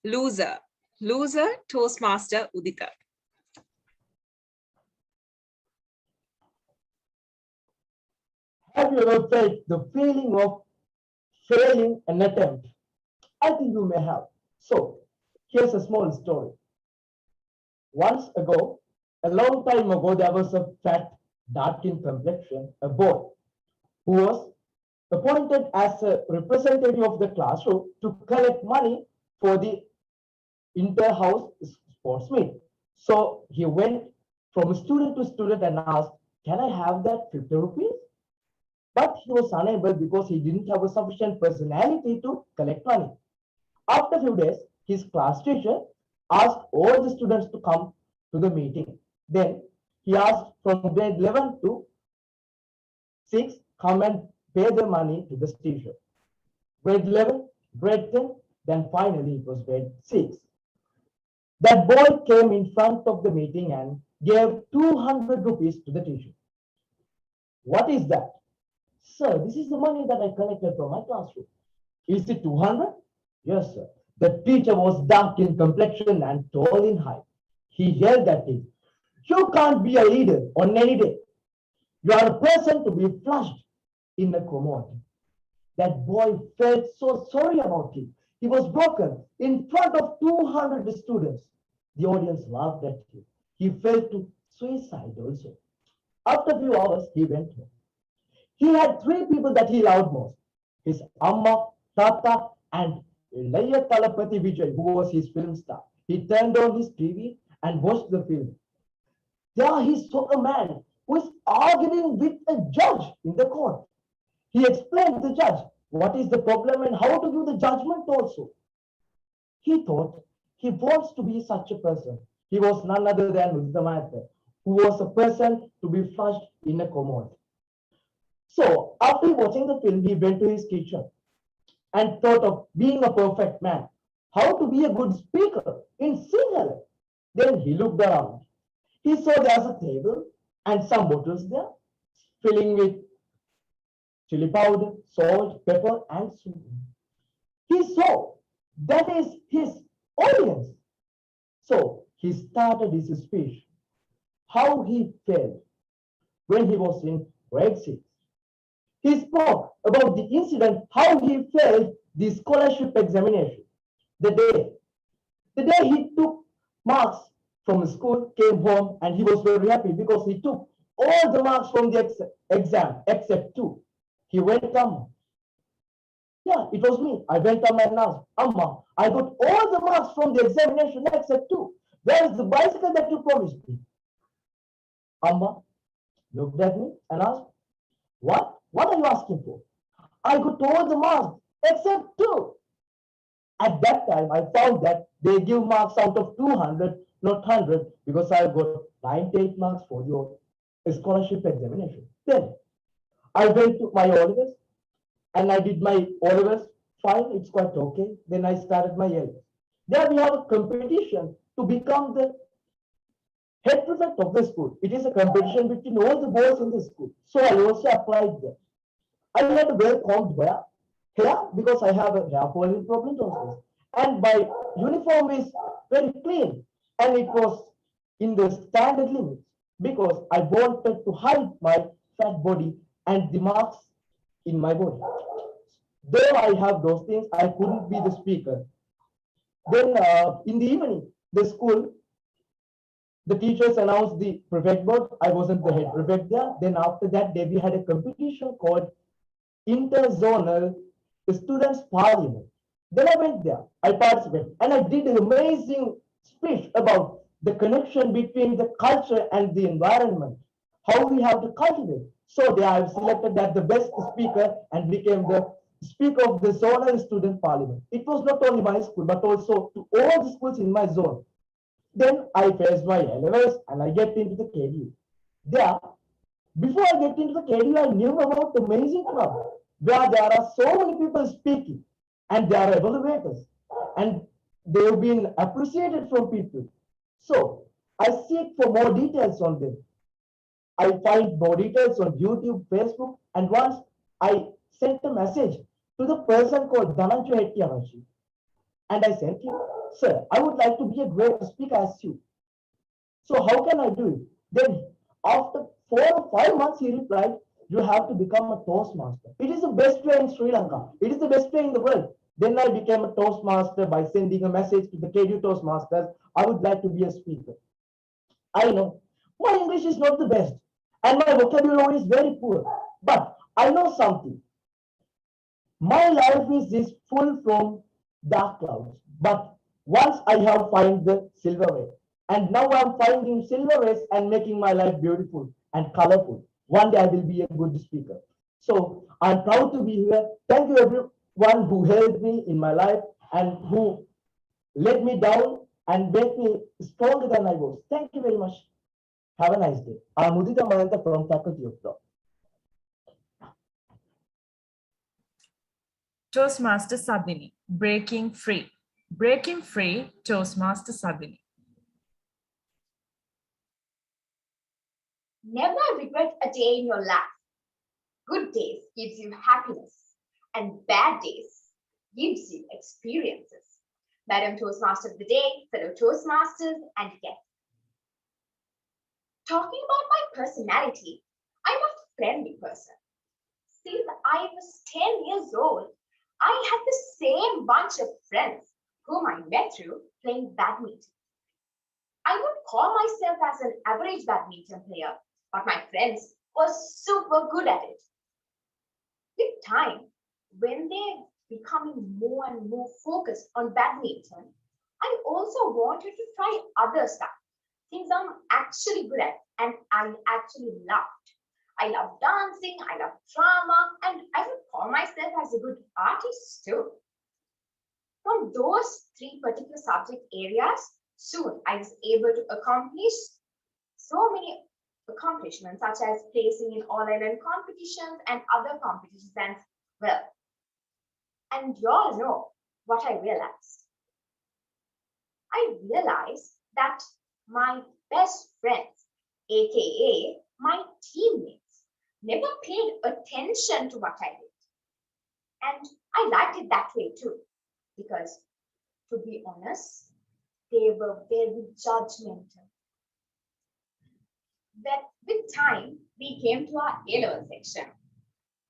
Loser. Loser, Toastmaster Uditha. Have you ever felt the feeling of failing an attempt? I think you may have. So, here's a small story. Once ago, a long time ago, there was a fat, dark in complexion, a boy who was appointed as a representative of the classroom to collect money for the inter-house sports meet. So he went from student to student and asked, "Can I have that 50 rupees?" But he was unable because he didn't have a sufficient personality to collect money. After a few days, his class teacher asked all the students to come to the meeting. Then he asked from grade 11 to 6, come and pay the money to the teacher. Grade 11, grade 10, then finally it was grade 6. That boy came in front of the meeting and gave 200 rupees to the teacher. "What is that?" "Sir, this is the money that I collected from my classroom." "Is it 200? "Yes, sir." The teacher was dark in complexion and tall in height. He yelled at him, "You can't be a leader on any day. You are a person to be flushed in a commode." That boy felt so sorry about it. He was broken in front of 200 students. The audience laughed at him. He fell to suicide also. After a few hours, he went home. He had 3 people that he loved most: his Amma, Tata, and Ilayya Talapati Vijay, who was his film star. He turned on his TV and watched the film. There he saw a man who is arguing with a judge in the court. He explained to the judge what is the problem and how to give the judgment also. He thought he wants to be such a person. He was none other than Uditha Mayantha, who was a person to be flushed in a commode. So after watching the film, he went to his kitchen and thought of being a perfect man, how to be a good speaker in Sinhala. Then he looked around. He saw there's a table and some bottles there, filling with chili powder, salt, pepper, and soup. He saw that is his audience. So he started his speech, how he felt when he was in grade 6. He spoke about the incident, how he felt the scholarship examination. The day he took marks from school, came home, and he was very happy because he took all the marks from the exam except 2. He went, "Amma." Yeah, it was me. I went Amma and asked, "Amma, I got all the marks from the examination except 2. Where is the bicycle that you promised me?" Amma looked at me and asked, "What? What are you asking for?" "I got all the marks except 2. At that time, I found that they give marks out of 200, not 100, because I got 98 marks for your scholarship examination. Then I went to my O-levels and I did my O-levels fine. It's quite okay. Then I started my A-levels. There we have a competition to become the head prefect of the school. It is a competition between all the boys in the school. So I also applied there. I had a well-combed hair because I have a hair falling problem also. And my uniform is very clean. And it was in the standard limits because I wanted to hide my fat body and the marks in my body. Though I have those things, I couldn't be the speaker. Then in the evening, the teachers announced the prefect board. I wasn't the head prefect there. Then after that day, we had a competition called Interzonal Students Parliament. Then I went there. I participated and I did an amazing speech about the connection between the culture and the environment, how we have to cultivate. So there I was selected as the best speaker and became the speaker of the zonal student parliament. It was not only my school, but also to all the schools in my zone. Then I faced my A-levels and I get into the KDU. There, before I get into the KDU, I knew about the amazing club where there are so many people speaking and there are evaluators and they've been appreciated from people. So I seek for more details on them. I find more details on YouTube, Facebook, and once I sent a message to the person called Nelundi Herath. And I sent him, sir, I would like to be a great speaker as you. So how can I do it? Then after 4 or 5 months, he replied, you have to become a Toastmaster. It is the best way in Sri Lanka. It is the best way in the world. Then I became a Toastmaster by sending a message to the KU Toastmasters. I would like to be a speaker. I know my English is not the best and my vocabulary is very poor. But I know something. My life is full from dark clouds. But once I have found the silver way, and now I'm finding silver rays and making my life beautiful and colorful. One day I will be a good speaker. So I'm proud to be here. Thank you everyone who helped me in my life and who let me down and made me stronger than I was. Thank you very much. Have a nice day. I'm Uditha Mayantha from Faculty of Law. Toastmaster Sadini, breaking free. Breaking free, Toastmaster Sadini. Never regret a day in your life. Good days gives you happiness and bad days gives you experiences. Madam Toastmaster of the day, fellow Toastmasters and guests. Talking about my personality, I'm a friendly person. Since I was 10 years old, I had the same bunch of friends whom I met through playing badminton. I would call myself as an average badminton player, but my friends were super good at it. With time, when they're becoming more and more focused on badminton, I also wanted to try other stuff, things I'm actually good at and I actually loved. I love dancing, I love drama, and I would call myself as a good artist too. From those three particular subject areas, soon I was able to accomplish so many accomplishments, such as placing in all-island competitions and other competitions as well. And you all know what I realized. I realized that my best friends, aka my teammates, never paid attention to what I did. And I liked it that way too, because to be honest, they were very judgmental. But with time, we came to our A-level section.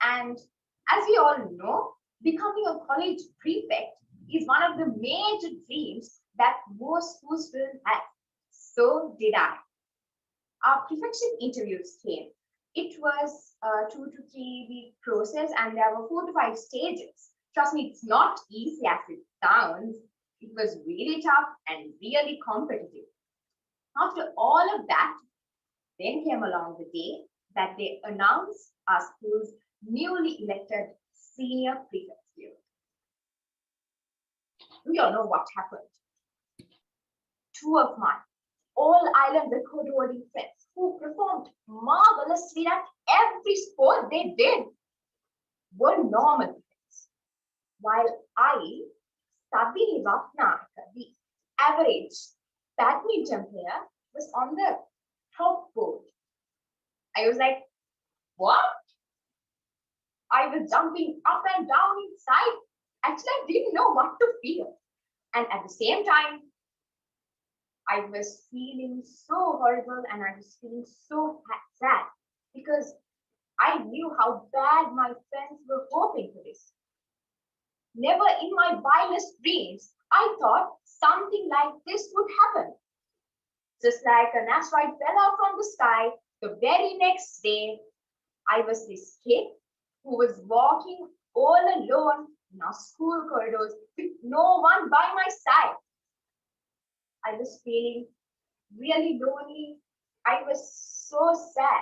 And as we all know, becoming a college prefect is one of the major dreams that most school students have. So did I. Our prefection interviews came. It was a 2 to 3 week process and there were 4 to 5 stages. Trust me, it's not easy as it sounds. It was really tough and really competitive. After all of that, then came along the day that they announced our school's newly elected senior prefects due. We all know what happened. 2 of my all-island record holding friends who performed marvelously at every sport they did were normal prefects, while I, Sadini Ratnayake, the average badminton player, was on the top board. I was like, what? I was jumping up and down inside. Actually, I didn't know what to feel. And at the same time, I was feeling so horrible and I was feeling so sad because I knew how bad my friends were hoping for this. Never in my wildest dreams, I thought something like this would happen. Just like an asteroid fell out from the sky, the very next day, I was this kid who was walking all alone in our school corridors with no one by my side. I was feeling really lonely. I was so sad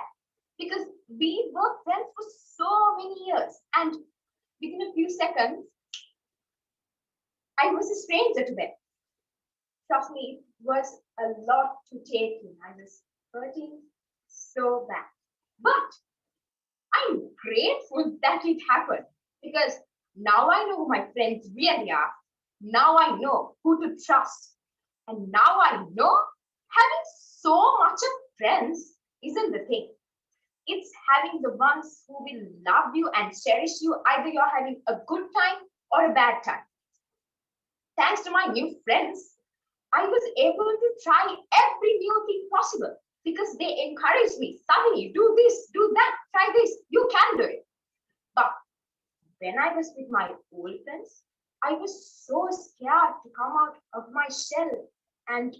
because we were friends for so many years and within a few seconds, I was a stranger to them. Trust me, it was a lot to take in. I was hurting so bad. But I'm grateful that it happened because now I know who my friends really are. Now I know who to trust. And now I know having so much of friends isn't the thing. It's having the ones who will love you and cherish you, either you're having a good time or a bad time. Thanks to my new friends, I was able to try every new thing possible because they encouraged me. Sadini, do this, do that, try this, you can do it. But when I was with my old friends, I was so scared to come out of my shell and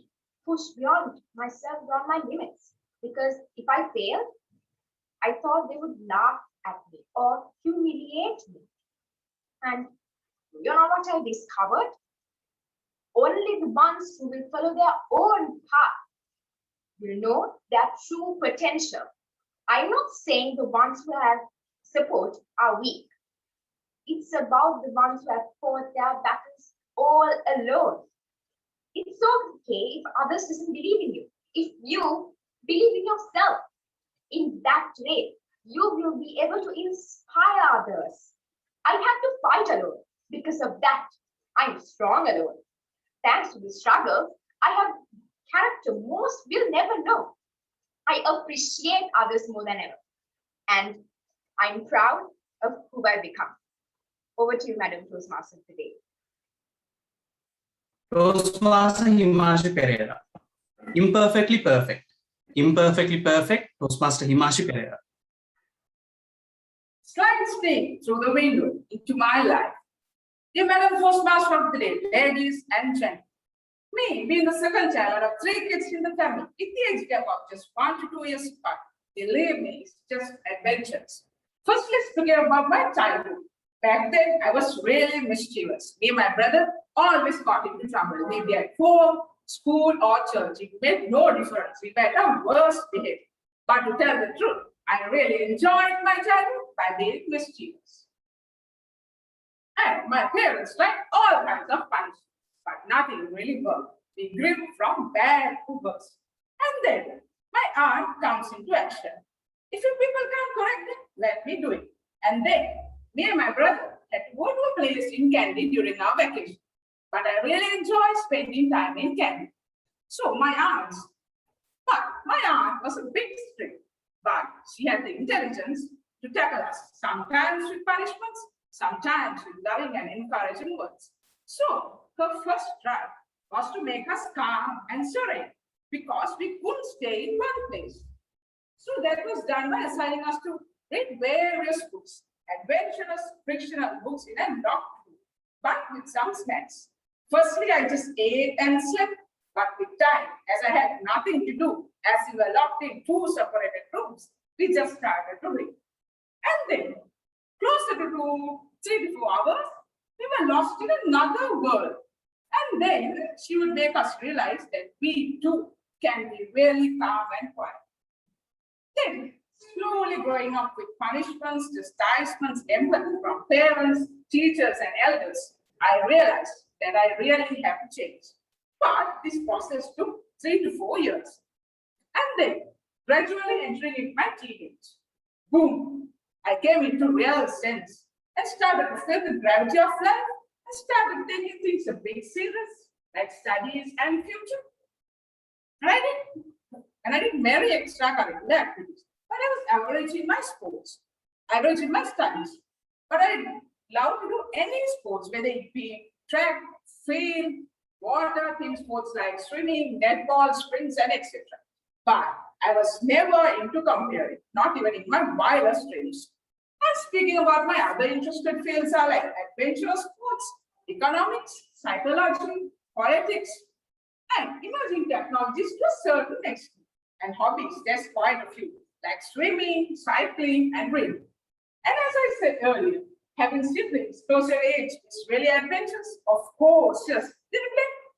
push beyond myself, beyond my limits. Because if I failed, I thought they would laugh at me or humiliate me. And you know what I discovered? Only the ones who will follow their own path will know their true potential. I'm not saying the ones who have support are weak. It's about the ones who have fought their battles all alone. It's okay if others doesn't believe in you. If you believe in yourself, in that way, you will be able to inspire others. I had to fight alone. Because of that, I'm strong alone. Thanks to the struggle, I have character most will never know. I appreciate others more than ever. And I'm proud of who I've become. Over to you, Madam Toastmaster today. Toastmaster Himashi Perera. Imperfectly perfect. Imperfectly perfect. Toastmaster Himashi Perera. Slight stream through the window into my life. Dear Madam Toastmaster of the day, ladies and gentlemen. Me, being the second child of 3 kids in the family, with the age gap of just 1 to 2 years apart, believe me, it's just adventures. First, let's forget about my childhood. Back then, I was really mischievous. Me and my brother always got into trouble. Maybe at home, school, or church. It made no difference. We were the worst behavior. But to tell the truth, I really enjoyed my childhood by being mischievous. And my parents tried all kinds of punishments, but nothing really worked. We grew from bad to worse. And then my aunt comes into action. If you people can't correct it, let me do it. And then me and my brother had to go to a place in Kandy during our vacation. But I really enjoy spending time in Kandy. So my aunt was a bit strict, but she had the intelligence to tackle us, sometimes with punishments, sometimes with loving and encouraging words. So her first try was to make us calm and serene because we couldn't stay in one place. So that was done by assigning us to read various books, adventurous fictional books in a locked room, but with some snacks. Firstly, I just ate and slept, but with time, as I had nothing to do, as we were locked in 2 separated rooms, we just started to read. And then, closer to 3 to 4 hours, we were lost in another world. And then she would make us realize that we too can be really calm and quiet. Then, slowly growing up with punishments, chastisements, empathy from parents, teachers, and elders, I realized that I really have to change. But this process took 3 to 4 years. And then, gradually entering into my teenage, boom, I came into real sense and started to feel the gravity of life and started taking things a bit serious, like studies and future. And I did many extracurricular activities, but I was average in my sports, average in my studies. But I love to do any sports, whether it be track, field, water, team sports like swimming, netball, sprints, and etc. But I was never into comparing, not even in my wildest dreams. And speaking about my other interested fields are like adventurous sports, economics, psychology, politics, and emerging technologies to a certain extent. And hobbies, there's quite a few, like swimming, cycling, and reading. And as I said earlier, having siblings closer age is really adventurous. Of course, just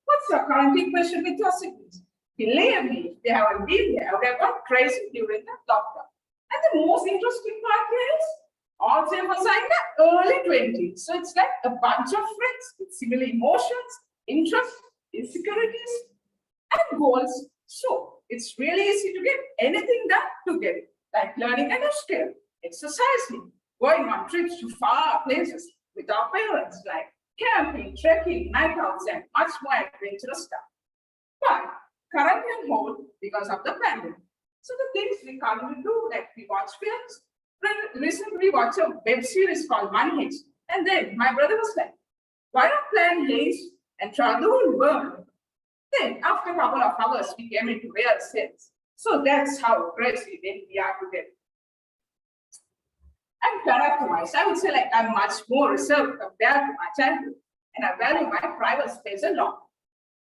what's your current equation with your siblings? Believe me, if they haven't been there, I would have gone crazy during the lockdown. And the most interesting part here is all 3 of us are in the early 20s. So it's like a bunch of friends with similar emotions, interests, insecurities, and goals. So it's really easy to get anything done together, like learning a new skill, exercising, going on trips to far places with our parents, like camping, trekking, night outs, and much more adventurous stuff. But currently on hold because of the pandemic. So the things we can't even do, like we watch films. Recently we watched a web series called Money Heist. And then my brother was like, why not plan haste and travel the whole world? Then, after a couple of hours, we came into real sense. So that's how crazy we are today. And character-wise, I would say like I'm much more reserved compared to my childhood, and I value my private space a lot.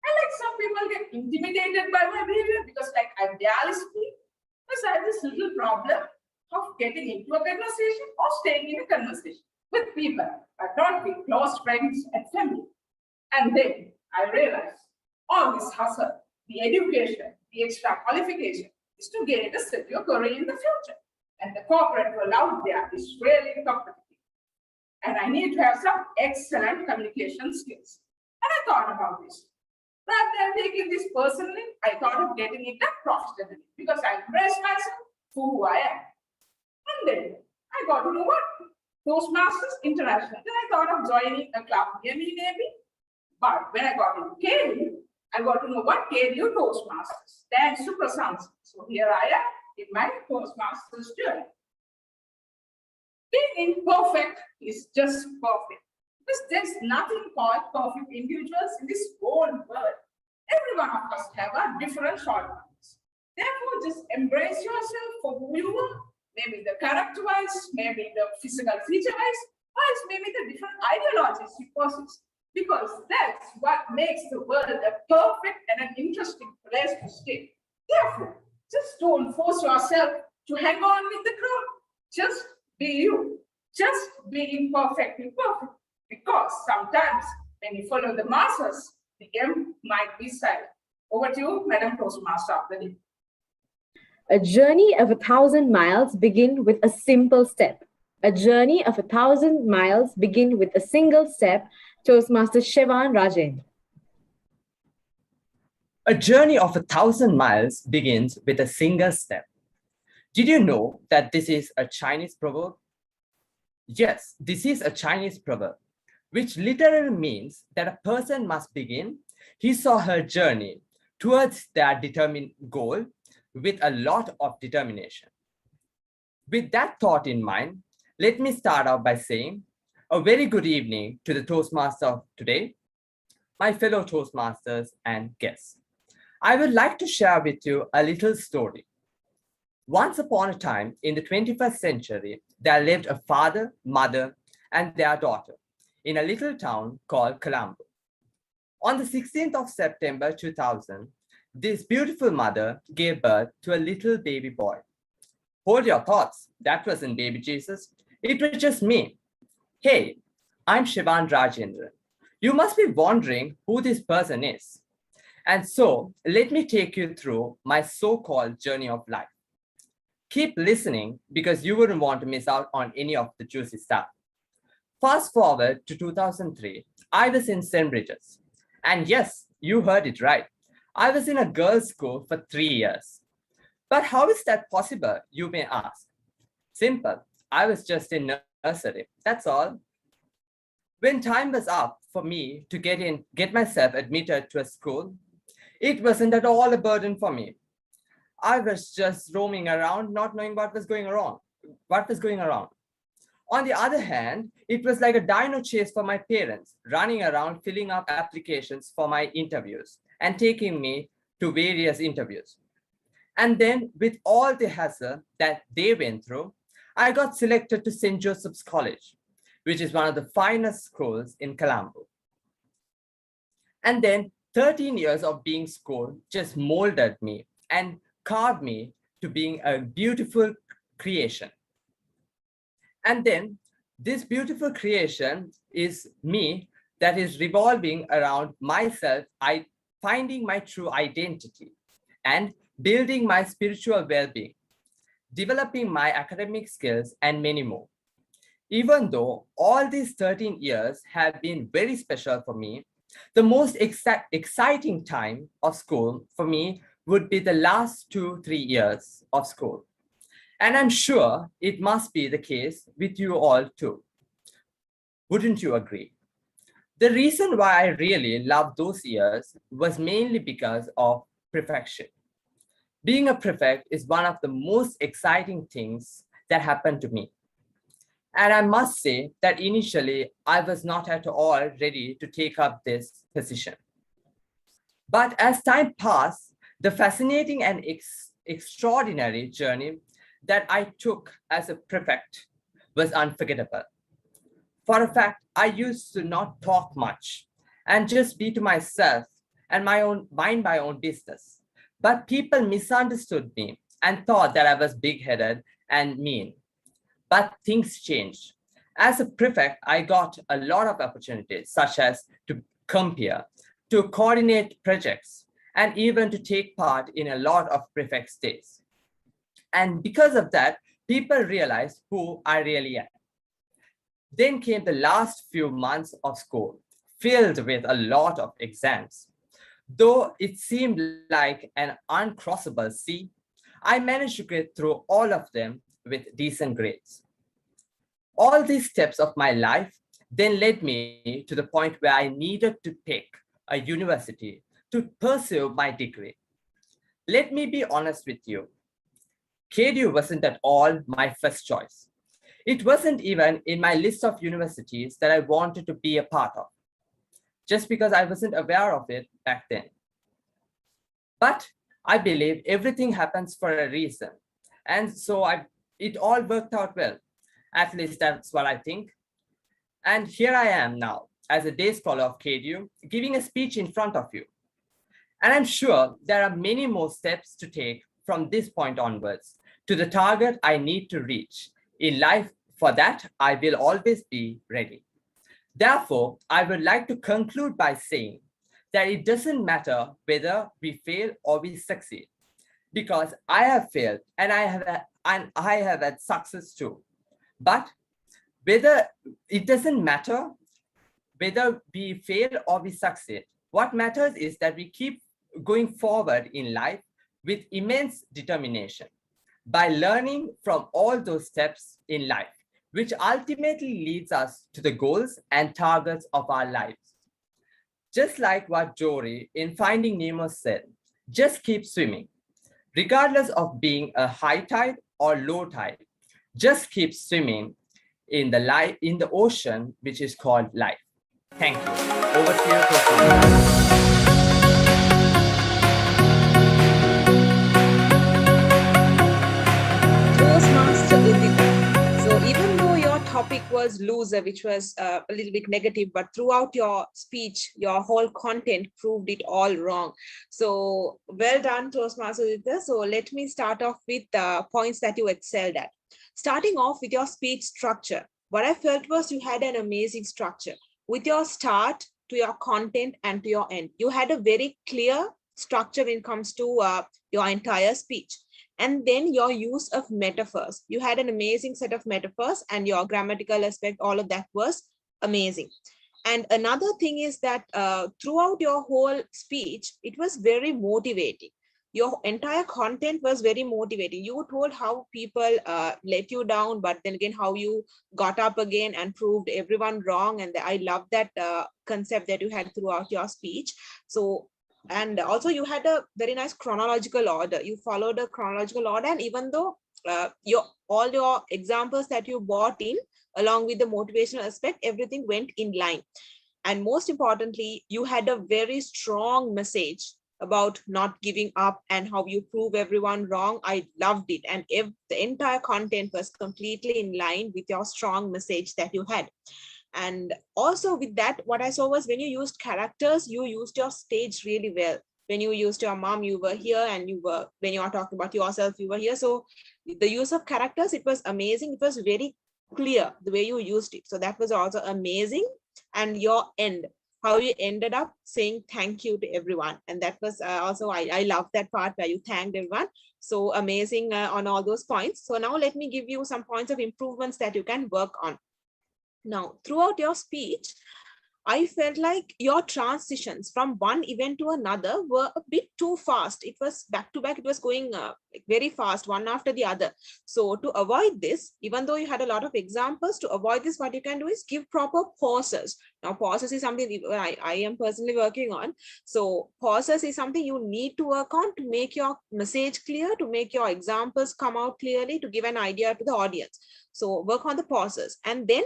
And like some people get intimidated by my behavior because like I barely speak, because I have this little problem of getting into a conversation or staying in a conversation with people, but not with close friends and family. And then I realized all this hustle, the education, the extra qualification is to gain a secure career in the future. And the corporate world out there is really competitive. And I need to have some excellent communication skills. And I thought about this. Rather than taking this personally, I thought of getting it done professionally because I embrace myself for who I am. And then I got to know what Toastmasters International. Then I thought of joining a club near me maybe. But when I got into KU, I got to know what KU Toastmasters stands to Prasansa. So here I am in my Toastmasters journey. Being imperfect is just perfect. Because there's nothing called perfect individuals in this whole world. Every one of us have a different shortcomings. Therefore, just embrace yourself for who you are. Maybe the character-wise, maybe the physical feature-wise, or it's maybe the different ideologies you possess. Because that's what makes the world a perfect and an interesting place to stay. Therefore, just don't force yourself to hang on with the crowd. Just be you. Just be imperfectly perfect. Because sometimes when you follow the masses, the game might be silent. Over to you, Madam Toastmaster of the day. A journey of 1,000 miles begin with a simple step. A journey of 1,000 miles begin with a single step. Toastmaster Shevan Rajendran. A journey of 1,000 miles begins with a single step. Did you know that this is a Chinese proverb? Yes, this is a Chinese proverb, which literally means that a person must begin his or her journey towards their determined goal with a lot of determination. With that thought in mind, let me start out by saying a very good evening to the Toastmaster of today, my fellow Toastmasters and guests. I would like to share with you a little story. Once upon a time in the 21st century, there lived a father, mother, and their daughter in a little town called Colombo. On the 16th of September 2000, this beautiful mother gave birth to a little baby boy. Hold your thoughts, that wasn't baby Jesus, it was just me. Hey, I'm Shevan Rajendran. You must be wondering who this person is. And so let me take you through my so-called journey of life. Keep listening because you wouldn't want to miss out on any of the juicy stuff. Fast forward to 2003, I was in St. Bridget's. And yes, you heard it right. I was in a girls' school for 3 years. But how is that possible, you may ask? Simple, I was just in nursery, that's all. When time was up for me to get myself admitted to a school, it wasn't at all a burden for me. I was just roaming around, not knowing what was going around. On the other hand, it was like a dino chase for my parents, running around filling up applications for my interviews and taking me to various interviews. And then with all the hassle that they went through, I got selected to St. Joseph's College, which is one of the finest schools in Colombo. And then 13 years of being school just molded me and carved me to being a beautiful creation. And then this beautiful creation is me that is revolving around myself, finding my true identity and building my spiritual well-being, developing my academic skills, and many more. Even though all these 13 years have been very special for me, the most exciting time of school for me would be the last 2-3 years of school. And I'm sure it must be the case with you all too. Wouldn't you agree? The reason why I really loved those years was mainly because of prefectship. Being a prefect is one of the most exciting things that happened to me. And I must say that initially I was not at all ready to take up this position. But as time passed, the fascinating and extraordinary journey that I took as a prefect was unforgettable. For a fact, I used to not talk much and just be to myself and mind my own business. But people misunderstood me and thought that I was big-headed and mean. But things changed. As a prefect, I got a lot of opportunities, such as to compare, to coordinate projects, and even to take part in a lot of prefect days. And because of that, people realized who I really am. Then came the last few months of school, filled with a lot of exams. Though it seemed like an uncrossable sea, I managed to get through all of them with decent grades. All these steps of my life then led me to the point where I needed to pick a university to pursue my degree. Let me be honest with you. KDU wasn't at all my first choice. It wasn't even in my list of universities that I wanted to be a part of, just because I wasn't aware of it back then. But I believe everything happens for a reason. And so it all worked out well. At least that's what I think. And here I am now as a day scholar of KDU, giving a speech in front of you. And I'm sure there are many more steps to take from this point onwards to the target I need to reach in life. For that, I will always be ready. Therefore, I would like to conclude by saying that it doesn't matter whether we fail or we succeed, because I have failed and I have had success too. But whether it doesn't matter whether we fail or we succeed, what matters is that we keep going forward in life with immense determination by learning from all those steps in life, which ultimately leads us to the goals and targets of our lives. Just like what Dory in Finding Nemo said, just keep swimming. Regardless of being a high tide or low tide, just keep swimming in the ocean, which is called life. Thank you. Over to you, Toastmasters. Toastmaster Uditha. So even though your topic was loser, which was a little bit negative, but throughout your speech, your whole content proved it all wrong. So well done, Toastmaster Uditha. So let me start off with the points that you excelled at. Starting off with your speech structure, what I felt was you had an amazing structure. With your start to your content and to your end, you had a very clear structure when it comes to your entire speech. And then your use of metaphors. You had an amazing set of metaphors, and your grammatical aspect, all of that was amazing. And another thing is that throughout your whole speech, it was very motivating. Your entire content was very motivating. You told how people let you down, but then again, how you got up again and proved everyone wrong. And I love that concept that you had throughout your speech. So, and also you had a very nice chronological order. You followed a chronological order, and even though all your examples that you brought in along with the motivational aspect, everything went in line. And most importantly, you had a very strong message about not giving up and how you prove everyone wrong. I loved it. And if the entire content was completely in line with your strong message that you had. And also with that, what I saw was when you used characters, you used your stage really well. When you used your mom, you were here, and when you are talking about yourself, you were here. So the use of characters, it was amazing. It was very clear the way you used it. So that was also amazing. And your end, how you ended up saying thank you to everyone. And that was also, I love that part where you thanked everyone. So amazing on all those points. So now let me give you some points of improvements that you can work on. Now, throughout your speech, I felt like your transitions from one event to another were a bit too fast. It was back to back. It was going very fast, one after the other. So to avoid this, even though you had a lot of examples, to avoid this, what you can do is give proper pauses. Now, pauses is something I am personally working on. So pauses is something you need to work on to make your message clear, to make your examples come out clearly, to give an idea to the audience. So work on the pauses, and then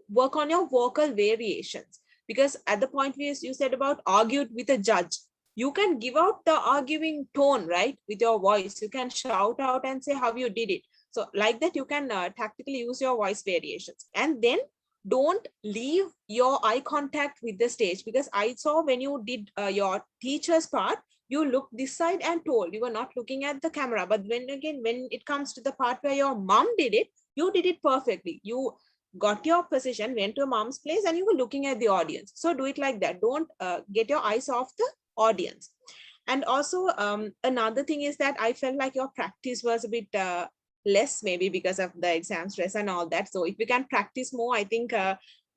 work on your vocal variations. Because at the point where you said about argued with a judge, you can give out the arguing tone, right? With your voice, you can shout out and say how you did it. So like that, you can tactically use your voice variations. And then don't leave your eye contact with the stage, because I saw when you did your teacher's part, you looked this side and told, you were not looking at the camera. But when it comes to the part where your mom did it, you did it perfectly. You got your position, went to mom's place, and you were looking at the audience. So do it like that. Don't get your eyes off the audience. And also another thing is that I felt like your practice was a bit less, maybe because of the exam stress and all that. So if you can practice more, I think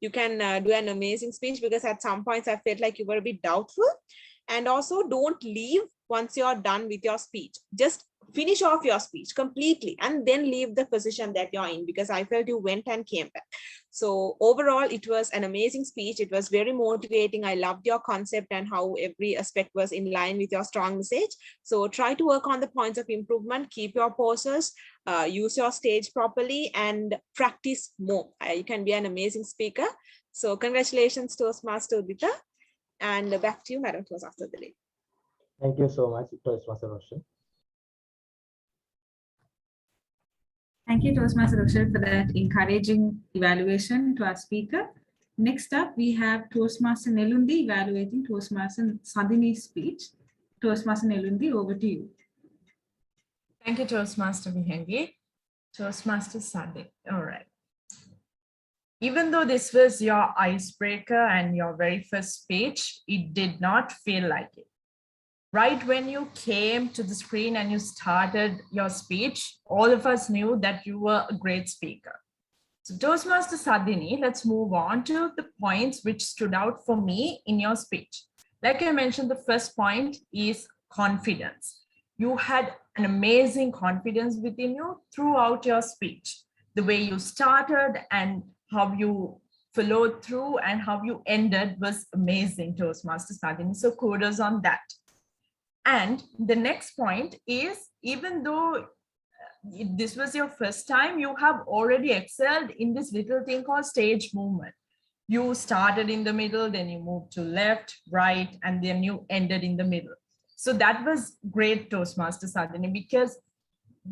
you can do an amazing speech, because at some points I felt like you were a bit doubtful. And also don't leave once you're done with your speech. Just finish off your speech completely and then leave the position that you're in, because I felt you went and came back. So overall, it was an amazing speech. It was very motivating. I loved your concept and how every aspect was in line with your strong message. So try to work on the points of improvement, keep your poses, use your stage properly, and practice more. You can be an amazing speaker. So congratulations, Toastmaster Uditha. And back to you, Madam Toastmaster Dilip. Thank you so much, Toastmaster Rochelle. Thank you, Toastmaster Rochelle, for that encouraging evaluation to our speaker. Next up, we have Toastmaster Nelundi evaluating Toastmaster Sadini's speech. Toastmaster Nelundi, over to you. Thank you, Toastmaster Vihengi. Toastmaster Sadini. All right. Even though this was your icebreaker and your very first speech, it did not feel like it. Right when you came to the screen and you started your speech, all of us knew that you were a great speaker. So Toastmaster Sadini, let's move on to the points which stood out for me in your speech. Like I mentioned, the first point is confidence. You had an amazing confidence within you throughout your speech. The way you started and how you followed through and how you ended was amazing, Toastmaster Sadini. So kudos on that. And the next point is, even though this was your first time, you have already excelled in this little thing called stage movement. You started in the middle, then you moved to left, right, and then you ended in the middle. So that was great, Toastmaster Sadini, because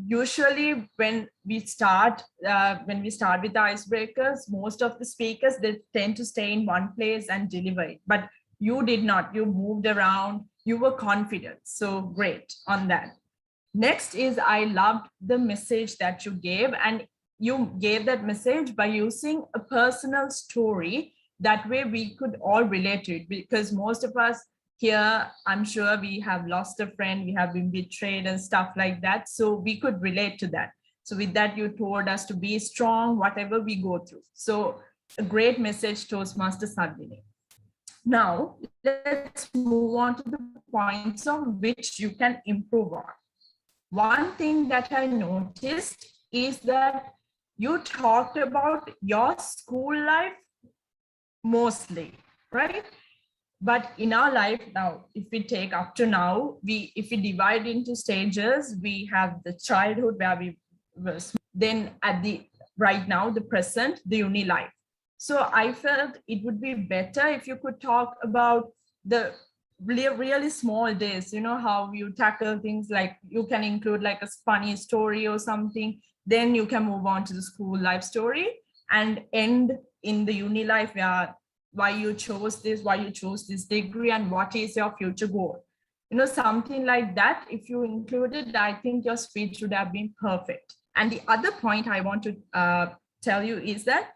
usually when we start with the icebreakers, most of the speakers, they tend to stay in one place and deliver it. But you did not. You moved around. You were confident. So great on that. Next is, I loved the message that you gave, and you gave that message by using a personal story. That way we could all relate to it, because most of us here, I'm sure we have lost a friend, we have been betrayed and stuff like that. So we could relate to that. So with that, you told us to be strong, whatever we go through. So a great message, Toastmaster Sadini. Now, let's move on to the points on which you can improve on. One thing that I noticed is that you talked about your school life mostly, right? But in our life now, if we take up to now, if we divide into stages, we have the childhood where we were, then at the right now, the present, the uni life. So I felt it would be better if you could talk about the really small days, you know, how you tackle things, like you can include like a funny story or something, then you can move on to the school life story and end in the uni life, where why you chose this degree and what is your future goal. You know, something like that, if you included, I think your speech would have been perfect. And the other point I want to tell you is that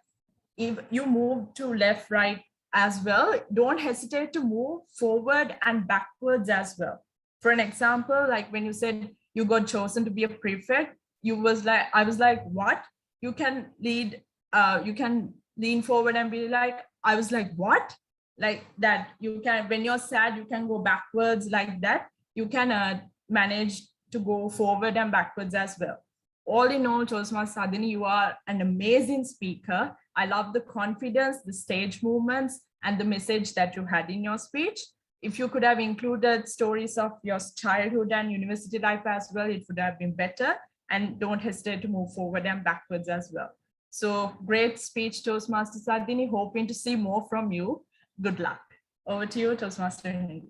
if you move to left, right as well, don't hesitate to move forward and backwards as well. For an example, like when you said you got chosen to be a prefect, I was like, what? You can lean forward and be like, I was like, what? Like that, you can, when you're sad, you can go backwards like that. You can manage to go forward and backwards as well. All in all, Toastmaster Sadini, you are an amazing speaker. I love the confidence, the stage movements, and the message that you had in your speech. If you could have included stories of your childhood and university life as well, it would have been better. And don't hesitate to move forward and backwards as well. So great speech, Toastmaster Sadini. Hoping to see more from you. Good luck. Over to you, Toastmaster.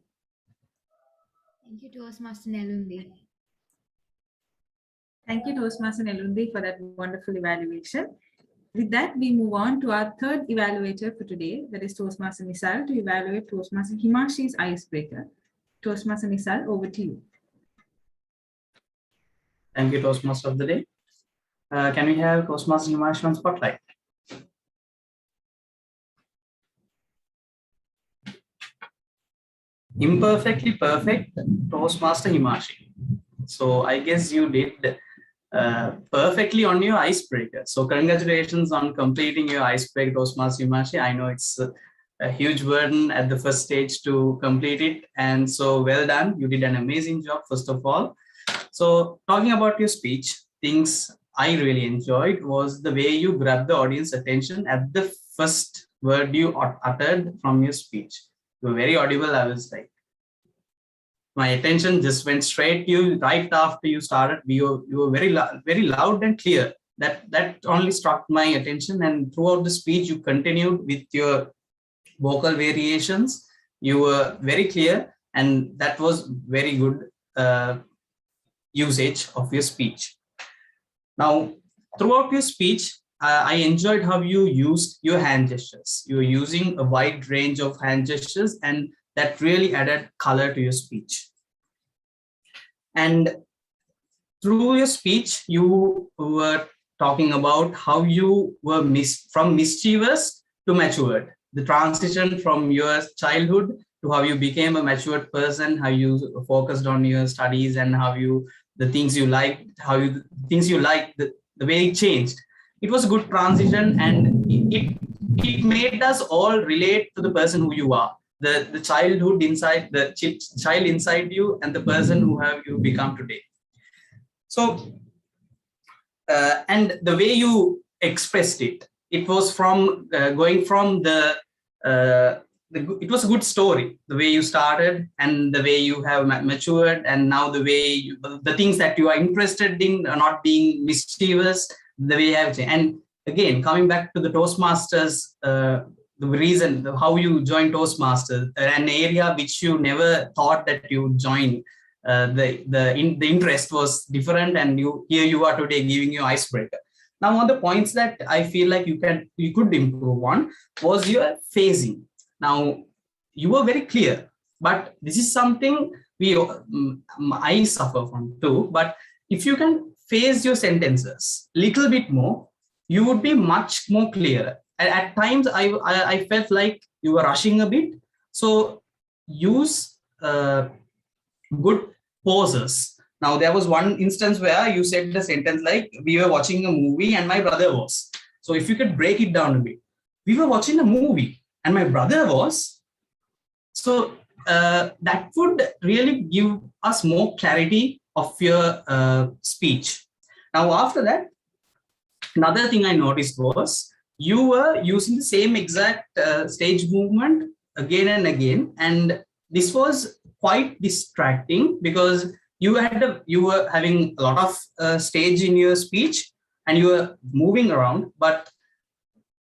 Thank you, Toastmaster Nelundi. Thank you, Toastmaster Nelundi, for that wonderful evaluation. With that, we move on to our third evaluator for today, that is Toastmaster Nisal, to evaluate Toastmaster Himashi's icebreaker. Toastmaster Nisal, over to you. Thank you, Toastmaster of the day. Can we have Toastmaster Himashi on spotlight? Imperfectly perfect, Toastmaster Himashi. So I guess you did perfectly on your icebreaker. So congratulations on completing your icebreaker, Toastmaster Himashi. I know it's a huge burden at the first stage to complete it. And so well done. You did an amazing job, first of all. So talking about your speech, things I really enjoyed was the way you grabbed the audience attention at the first word you uttered from your speech. You were very audible. I was like, my attention just went straight to you right after you started. You were very loud and clear. That only struck my attention. And throughout the speech, you continued with your vocal variations. You were very clear, and that was very good usage of your speech. Now, throughout your speech, I enjoyed how you used your hand gestures. You were using a wide range of hand gestures, and that really added color to your speech. And through your speech, you were talking about how you were from mischievous to matured. The transition from your childhood to how you became a matured person, how you focused on your studies, and how the things you liked, the way it changed. It was a good transition, and it made us all relate to the person who you are. The childhood inside, the child inside you, and the person who have you become today. So, and the way you expressed it, it was from going from it was a good story, the way you started and the way you have matured, and now the way the things that you are interested in are not being mischievous, the way you have changed. And again, coming back to the Toastmasters, the reason how you joined Toastmasters, an area which you never thought that you would join. The interest was different, and here you are today giving your icebreaker. Now, one of the points that I feel like you could improve on was your phrasing. Now, you were very clear, but this is something I suffer from too. But if you can phrase your sentences a little bit more, you would be much more clear. At times, I felt like you were rushing a bit. So use good pauses. Now, there was one instance where you said the sentence like, we were watching a movie and my brother was. So if you could break it down a bit, we were watching a movie and my brother was. So that would really give us more clarity of your speech. Now, after that, another thing I noticed was you were using the same exact stage movement again and again. And this was quite distracting because you were having a lot of stage in your speech and you were moving around, but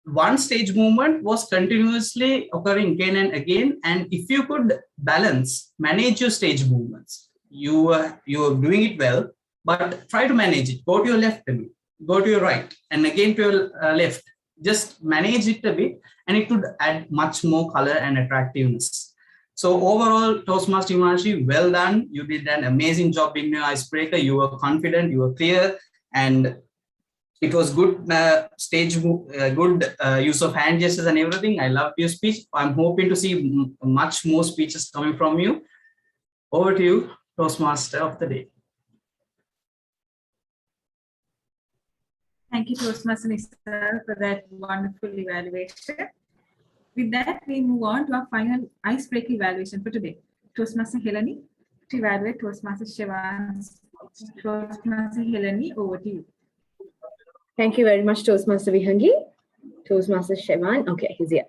one stage movement was continuously occurring again and again. And if you could manage your stage movements, you were doing it well, but try to manage it. Go to your left a bit, go to your right, and again to your left. Just manage it a bit, and it would add much more color and attractiveness. So overall, Toastmaster Himashi, well done. You did an amazing job being your icebreaker. You were confident, you were clear, and it was good good use of hand gestures and everything. I loved your speech. I'm hoping to see much more speeches coming from you. Over to you, Toastmaster of the day. Thank you, Toastmaster Nisal, for that wonderful evaluation. With that, we move on to our final icebreaker evaluation for today. Toastmaster Helani to evaluate Toastmaster Shevan. Toastmaster Helani, over to you. Thank you very much, Toastmaster Vihangi. Toastmaster Shevan. Okay, he's here.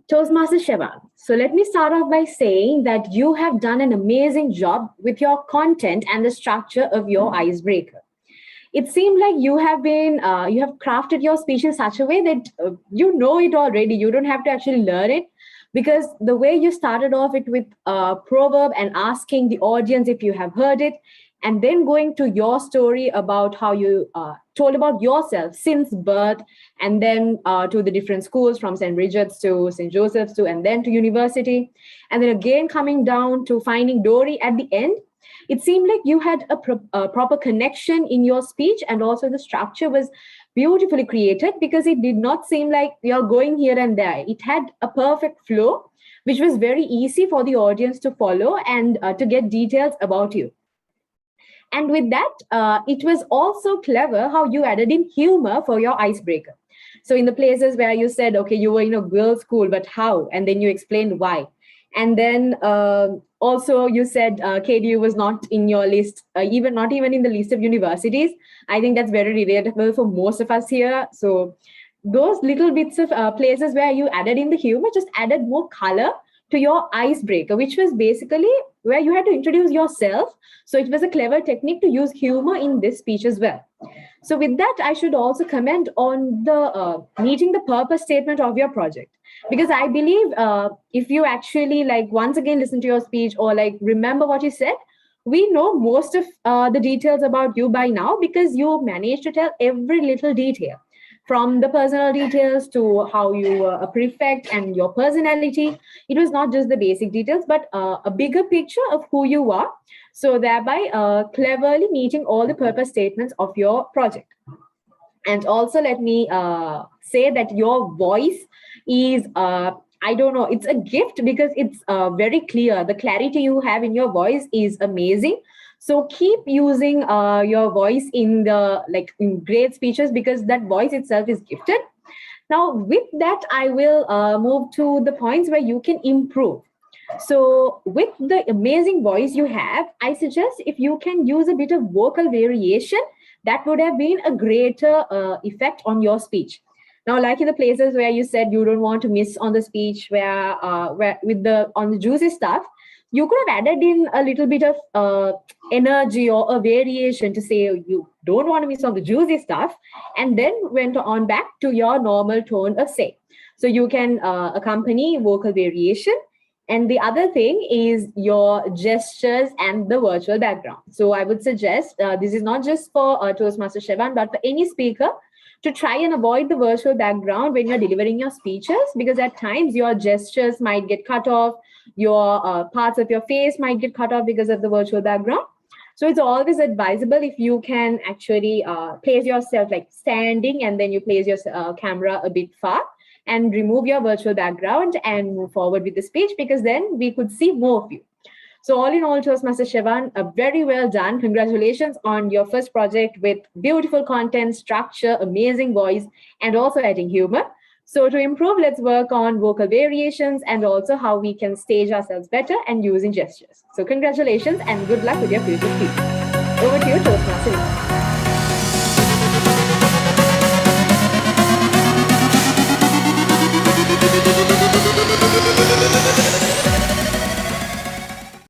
Toastmaster Shevan. So let me start off by saying that you have done an amazing job with your content and the structure of your icebreaker. It seemed like you have crafted your speech in such a way that you know it already. You don't have to actually learn it. because the way you started off it with a proverb and asking the audience if you have heard it, and then going to your story about how you told about yourself since birth, and then to the different schools from St. Bridget's to St. Joseph's to, and then to university, and then again coming down to finding Dory at the end. It seemed like you had a proper connection in your speech, and also the structure was beautifully created because it did not seem like you're going here and there. It had a perfect flow, which was very easy for the audience to follow and to get details about you. And with that, it was also clever how you added in humor for your icebreaker. So in the places where you said, okay, you were in a girls' school, but how? And then you explained why. And then also you said KDU was not in your list, not even in the list of universities. I think that's very relatable for most of us here. So those little bits of places where you added in the humor just added more color to your icebreaker, which was basically where you had to introduce yourself. So it was a clever technique to use humor in this speech as well. So with that, I should also comment on the meeting the purpose statement of your project. Because I believe if you actually once again listen to your speech or remember what you said, we know most of the details about you by now because you managed to tell every little detail. From the personal details to how you were a prefect and your personality. It was not just the basic details, but a bigger picture of who you are. So thereby cleverly meeting all the purpose statements of your project. And also let me say that your voice is, I don't know, it's a gift because it's very clear. The clarity you have in your voice is amazing. So keep using your voice in in great speeches because that voice itself is gifted. Now, with that, I will move to the points where you can improve. So with the amazing voice you have, I suggest if you can use a bit of vocal variation, that would have been a greater effect on your speech. Now, like in the places where you said you don't want to miss on the speech, where on the juicy stuff, you could have added in a little bit of energy or a variation to say you don't want to miss on the juicy stuff, and then went on back to your normal tone of say. So you can accompany vocal variation. And the other thing is your gestures and the virtual background. So I would suggest, this is not just for Toastmaster Shevan, but for any speaker, to try and avoid the virtual background when you're delivering your speeches, because at times your gestures might get cut off, your parts of your face might get cut off because of the virtual background. So it's always advisable if you can actually place yourself standing and then you place your camera a bit far and remove your virtual background and move forward with the speech, because then we could see more of you. So all in all, Toastmaster Shevan, very well done. Congratulations on your first project with beautiful content, structure, amazing voice, and also adding humor. So to improve, let's work on vocal variations and also how we can stage ourselves better and using gestures. So congratulations and good luck with your future speech. Over to you, Toastmaster.